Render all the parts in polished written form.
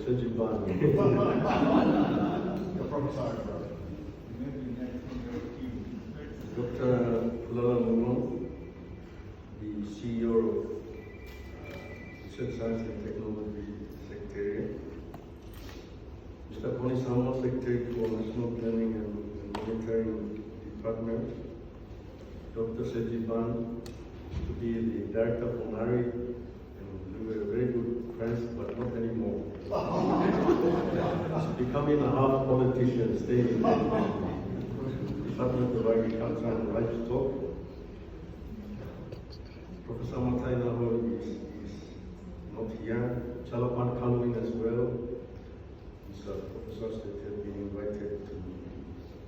Sejiban. The professor. Dr. Kulala Mungon, the CEO of Research Science and Technology Secretariat. Mr. Koni Sama, Secretary for National Planning and Monitoring Department. Dr. Sejiban, to be the Director for NARI, and we were very good friends, but not anymore. He's becoming a half politician, staying in the Department of Agriculture and Livestock. Professor Matainaho is not here. Chalapan Kalwin as well. These are professors that have been invited to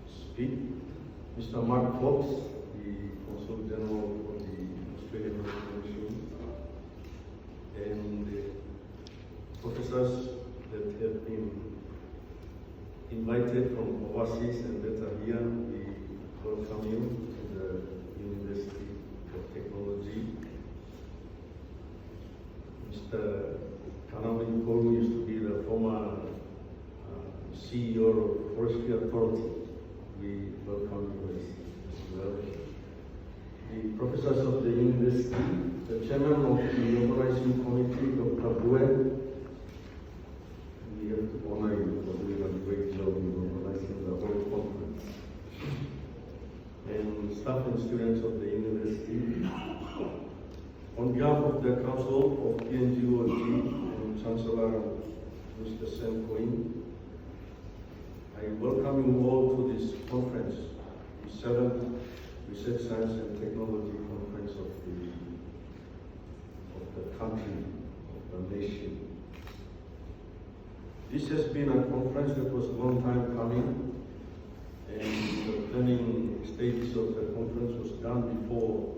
speak. Mr. Mark Fox, the Consul General for the Australian Commission, and professors that have been invited from overseas and that are here. We welcome you to the University of Technology. Mr. Kanamin Koru used to be the former CEO of Forestry Authority. We welcome you as well. The professors of the university, the chairman of the organizing committee, Dr. Bue. We have to honor you for doing a great job in organizing the whole conference. And staff and students of the university. On behalf of the Council of PNG and Chancellor Mr. Sam Coyne, I welcome you all to this conference, the 7th Research Science and Technology Conference of the country, of the nation. This has been a conference that was a long time coming, and the planning stages of the conference was done before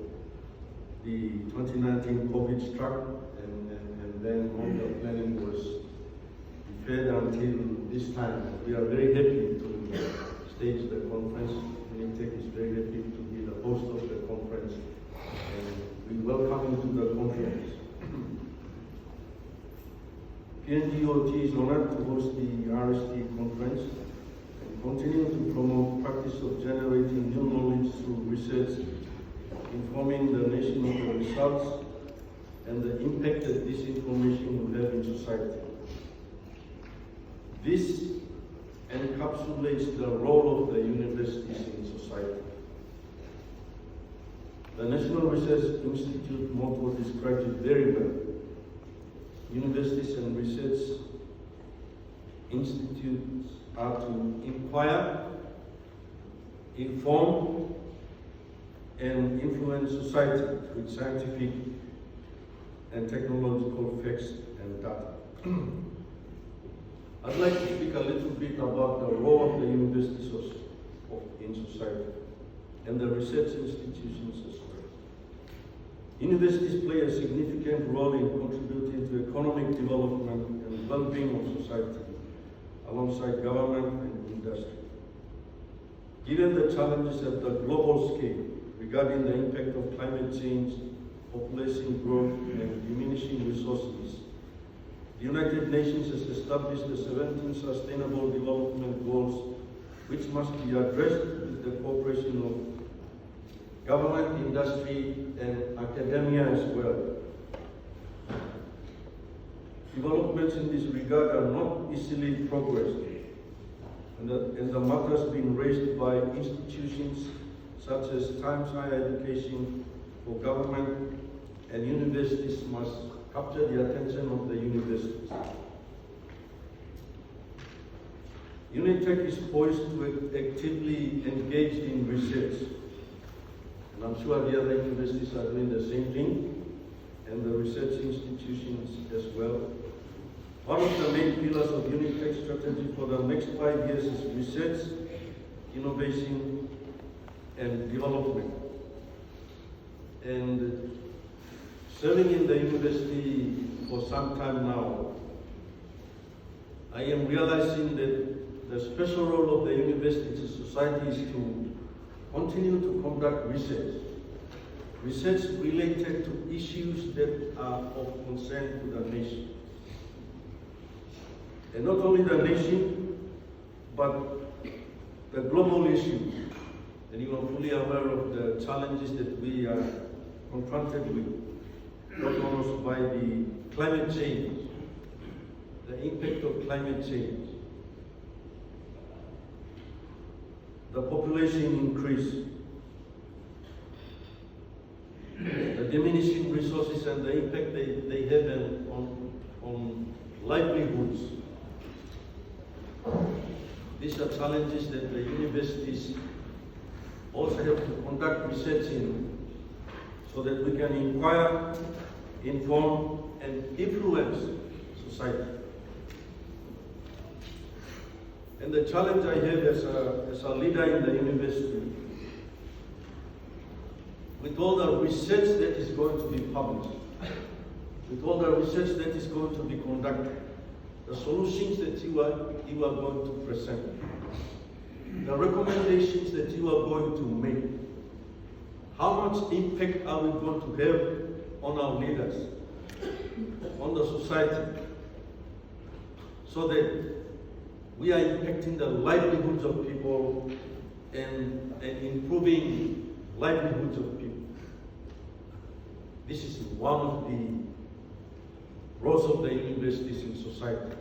the 2019 COVID struck, and then all the planning was deferred until this time. We are very happy to stage the conference. UNITEC is very happy to be the host of the conference, and we welcome you to the conference. PNGOT is honored to host the RST conference and continue to promote practice of generating new knowledge through research, informing the nation of the results and the impact that this information will have in society. This encapsulates the role of the universities in society. The National Research Institute motto describes it very well. Universities and research institutes are to inquire, inform, and influence society with scientific and technological facts and data. I'd like to speak a little bit about the role of the universities in society and the research institutions as well. Universities play a significant role in contributing to economic development and well-being of society alongside government and industry. Given the challenges at the global scale regarding the impact of climate change, population growth, and diminishing resources, the United Nations has established the 17 Sustainable Development Goals, which must be addressed with the cooperation of government, industry, and academia as well. Developments in this regard are not easily progressed, and the matters being raised by institutions such as Times Higher Education for government and universities must capture the attention of the universities. UNITEC is poised to actively engage in research, and I'm sure the other universities are doing the same thing, and the research institutions as well. One of the main pillars of UNITEC strategy for the next 5 years is research, innovation, and development. And serving in the university for some time now, I am realizing that the special role of the university to society is to continue to conduct research related to issues that are of concern to the nation. And not only the nation, but the global issues. And you are fully aware of the challenges that we are confronted with, not only by the climate change, the impact of climate change, the population increase, the diminishing resources and the impact they have on livelihoods. These are challenges that the universities also have to conduct research in, so that we can inquire, inform, and influence society. And the challenge I have as a leader in the university, with all the research that is going to be published, with all the research that is going to be conducted, the solutions that you are going to present, the recommendations that you are going to make, how much impact are we going to have on our leaders, on the society, so that we are impacting the livelihoods of people and improving livelihoods of people. This is one of the roles of the universities in society,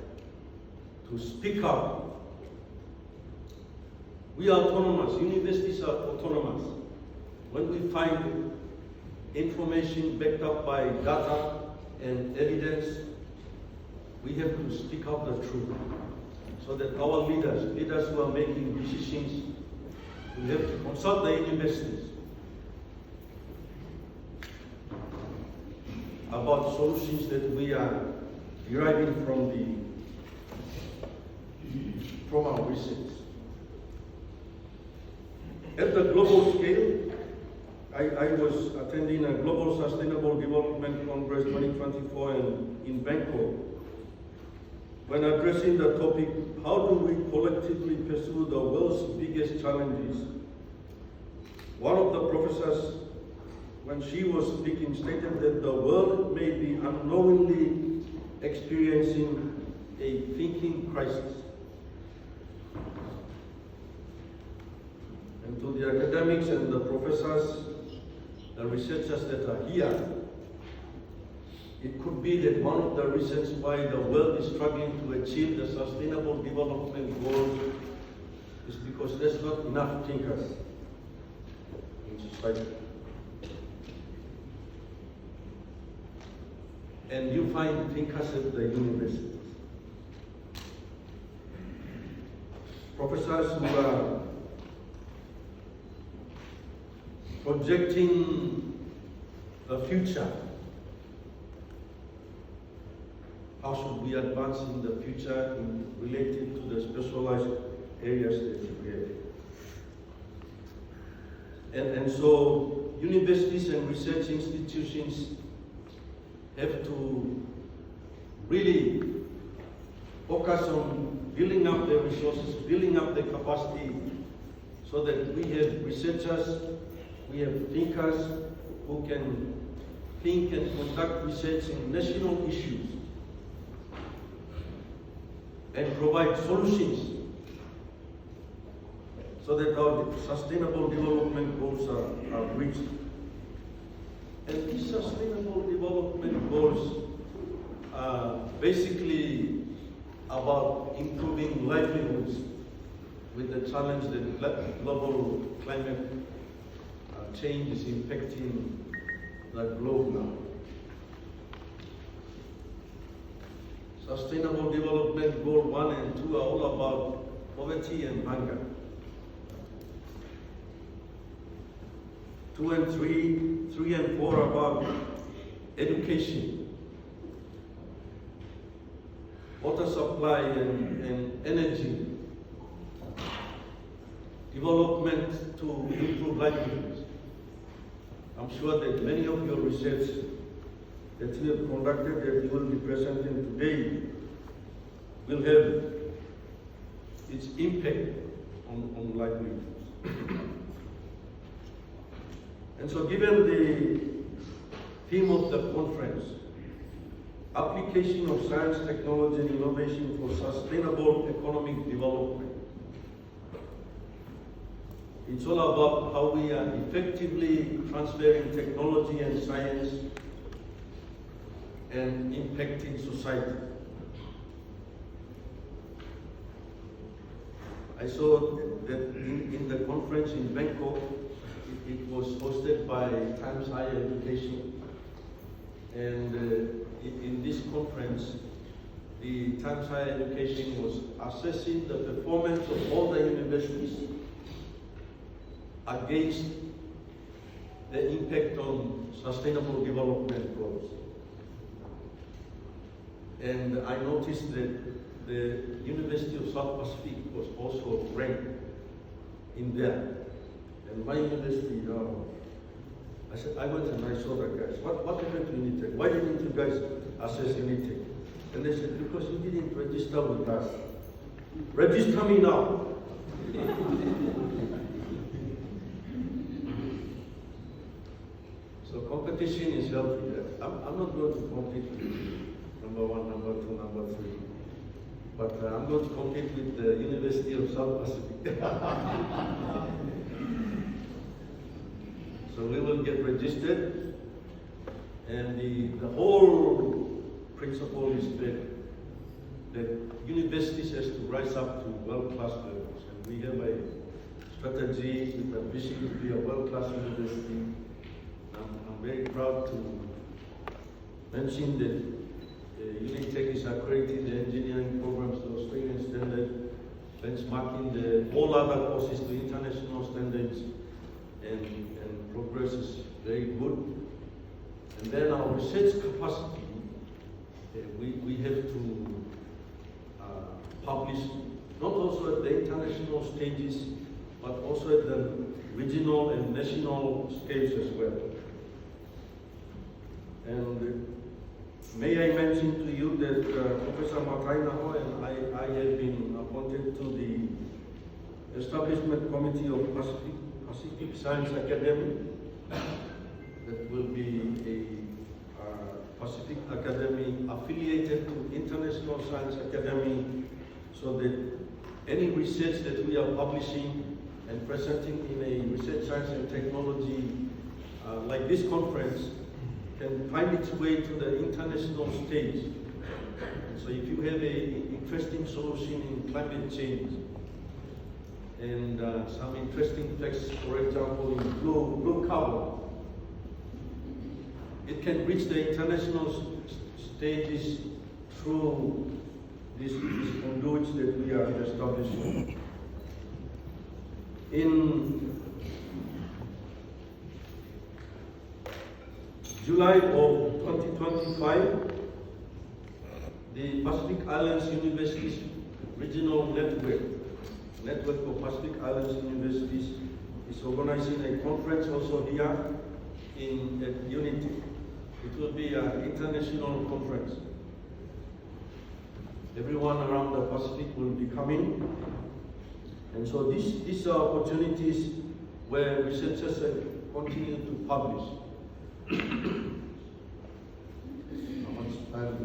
to speak up. We are autonomous, universities are autonomous. When we find information backed up by data and evidence, we have to speak out the truth, so that our leaders who are making decisions, we have to consult the universities about solutions that we are deriving from our research. At the global scale, I was attending a Global Sustainable Development Congress 2024 in Bangkok. When addressing the topic, how do we collectively pursue the world's biggest challenges, one of the professors, when she was speaking, stated that the world may be unknowingly experiencing a thinking crisis. And to the academics and the professors, the researchers that are here, it could be that one of the reasons why the world is struggling to achieve the sustainable development goals is because there's not enough thinkers in society. And you find thinkers at the universities. Professors who are projecting the future. How should we advance in the future related to the specialized areas that we have? And so universities and research institutions have to really focus on building up their resources, building up their capacity, so that we have researchers, we have thinkers who can think and conduct research in national issues and provide solutions so that our sustainable development goals are reached. And these sustainable development goals are basically about improving livelihoods with the challenge that global climate change is impacting the globe now. Sustainable Development Goal 1 and 2 are all about poverty and hunger. 2 and 3 and 4 are about education, water supply and energy, development to improve livelihoods. I'm sure that many of your research that you have conducted, that you will be presenting today, will have its impact on livelihoods. And so given the theme of the conference, application of science, technology, and innovation for sustainable economic development. It's all about how we are effectively transferring technology and science and impacting society. I saw that in the conference in Bangkok, it was hosted by Times Higher Education, and in this conference, the Times Higher Education was assessing the performance of all the universities against the impact on sustainable development goals. And I noticed that the University of South Pacific was also ranked in there. And my university, I said, I went and I saw the guys. What happened to Unitec? Why didn't you guys assess Unitec? And they said, because you didn't register with us. Register me now. So competition is healthy. I'm not going to compete with number 1, number 2, number 3. But I'm going to compete with the University of South Pacific. So we will get registered, and the whole principle is that universities has to rise up to world-class levels. And we have a strategy with a vision to be a world-class university. I'm very proud to mention that Unitec is accrediting the engineering programs to Australian standard, benchmarking all other courses to international standards, and progress is very good. And then our research capacity, we have to publish not also at the international stages, but also at the regional and national scales as well. And may I mention to you that Professor Matainaho and I have been appointed to the Establishment Committee of Pacific Science Academy. That will be a Pacific Academy affiliated to International Science Academy, so that any research that we are publishing and presenting in a research science and technology like this conference can find its way to the international stage. So if you have an interesting solution in climate change and some interesting texts, for example, in blue carbon, it can reach the international stages through these conduits that we are establishing. In July of 2025, the Pacific Islands Universities Regional Network of Pacific Islands Universities is organizing a conference also here at Unity. It will be an international conference. Everyone around the Pacific will be coming. And so these are opportunities where researchers continue to publish. How much time do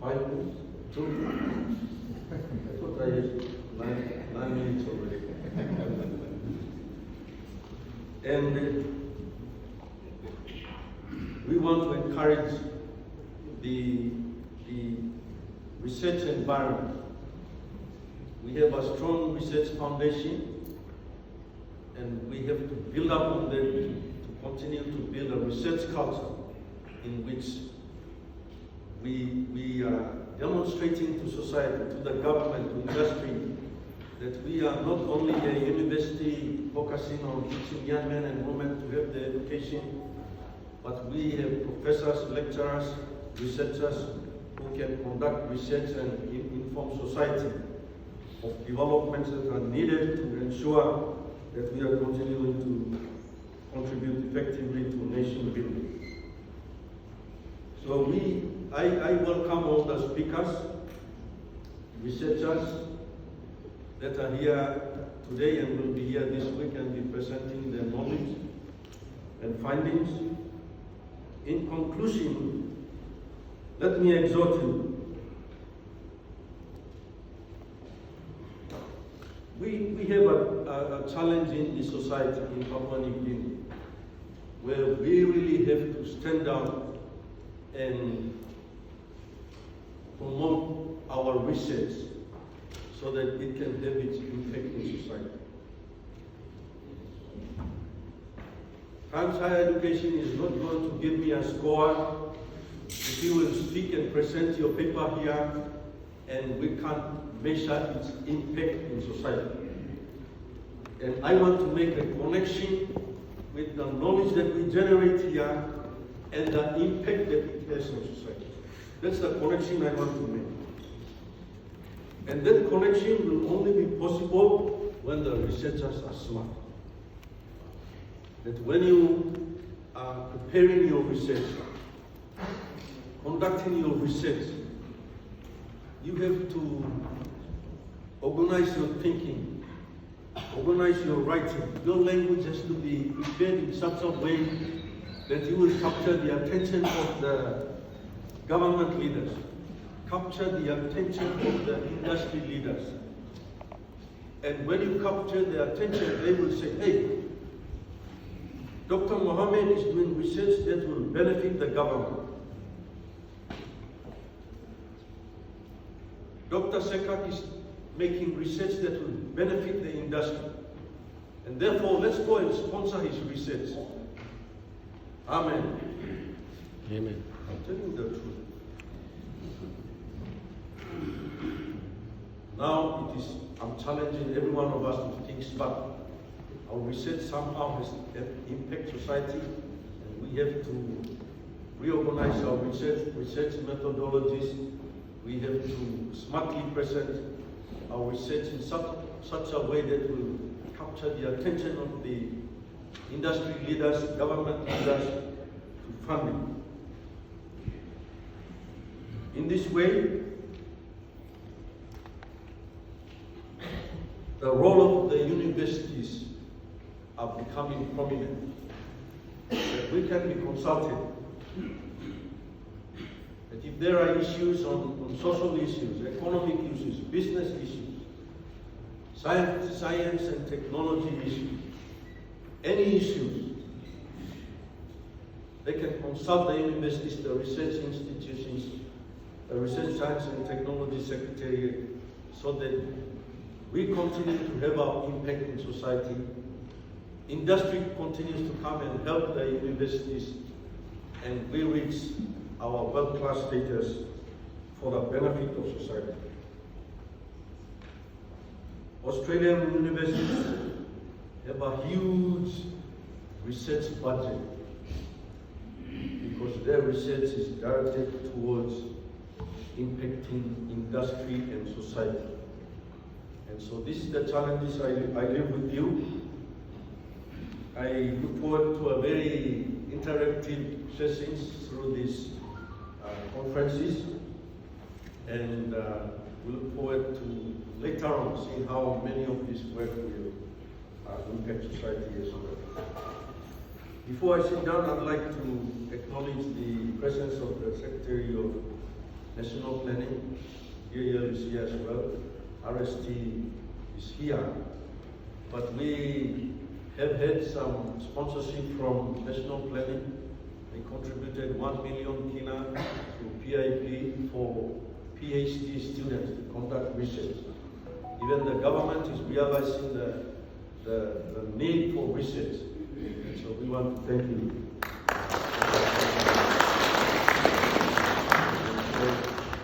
I have? 5 minutes? 2 minutes? I thought I had 9 minutes already. And we want to encourage the research environment. We have a strong research foundation, and we have to build up on that to continue to build a research culture in which we are demonstrating to society, to the government, to industry, that we are not only a university focusing on teaching young men and women to have the education, but we have professors, lecturers, researchers who can conduct research and inform society of developments that are needed to ensure that we are continuing to contribute effectively to nation building. So I welcome all the speakers, researchers that are here today and will be here this week and be presenting their knowledge and findings. In conclusion, Let me exhort you. We have a challenge in the society in Papua New Guinea where we really have to stand down and promote our research so that it can have its impact in society. Higher education is not going to give me a score if you will speak and present your paper here and we can't measure its impact in society. And I want to make a connection with the knowledge that we generate here and the impact that it has on society. That's the connection I want to make. And that connection will only be possible when the researchers are smart. That when you are preparing your research, conducting your research, you have to organize your thinking, organize your writing. Your language has to be prepared in such a way that you will capture the attention of the government leaders, capture the attention of the industry leaders. And when you capture their attention, they will say, hey, Dr. Mohammed is doing research that will benefit the government. Dr. Sekak is making research that will benefit the industry. And therefore, let's go and sponsor his research. Amen. Amen. I'm telling you the truth. Now I'm challenging every one of us to think smart. Our research somehow has impact society, and we have to reorganize our research methodologies. We have to smartly present our research in such a way that will capture the attention of the industry leaders, government leaders to fund it. In this way, the role of the universities are becoming prominent. We can be consulted. That if there are issues on social issues, economic issues, business issues, science and technology issues, any issues, they can consult the universities, the research institutions, the Research, Science and Technology Secretariat, so that we continue to have our impact in society. Industry continues to come and help the universities, and we reach our world-class status for the benefit of society. Australian universities have a huge research budget because their research is directed towards impacting industry and society. And so this is the challenges I leave with you. I look forward to a very interactive sessions through these conferences, and we look forward to later on seeing how many of this work will impact society as well. Before I sit down, I'd like to acknowledge the presence of the Secretary of National Planning. Here is here as well. RST is here, but we have had some sponsorship from National Planning. They contributed 1 million kina to PIP for PhD students to conduct research. Even the government is realizing the need for research. And so we want to thank you.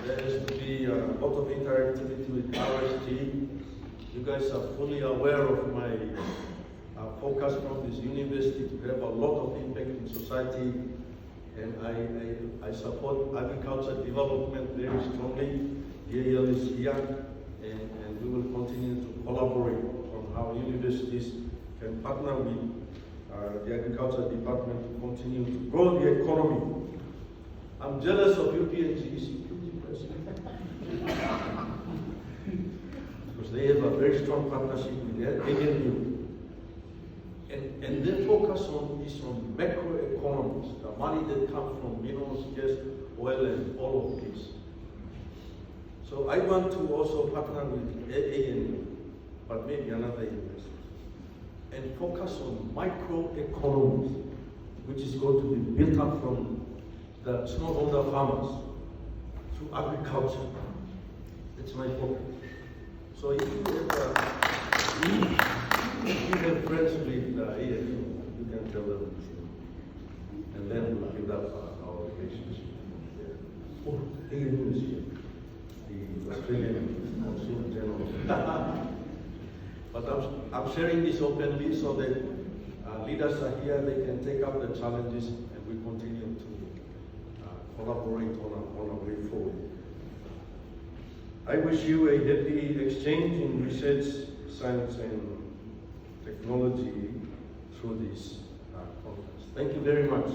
There has to be a lot of interactivity with RST. You guys are fully aware of my focus from this university to have a lot of impact in society, and I support agriculture development very strongly. Yale is here, and we will continue to collaborate on how universities can partner with the agriculture department to continue to grow the economy. I'm jealous of PNG because they have a very strong partnership with the ANU. And their focus is on macroeconomics, the money that comes from minerals, gas, oil and all of this. So I want to also partner with ANU, but maybe another university, and focus on microeconomies, which is going to be built up from the smallholder farmers to agriculture. That's my focus. So if you have friends with ANU, you can tell them this thing. And then we'll build up our relationship. Yeah. Oh, ANU is here. The Australian Consul General. But I'm sharing this openly so that leaders are here, they can take up the challenges, and we continue to collaborate on a way forward. I wish you a happy exchange in research, science, and technology through this conference. Thank you very much.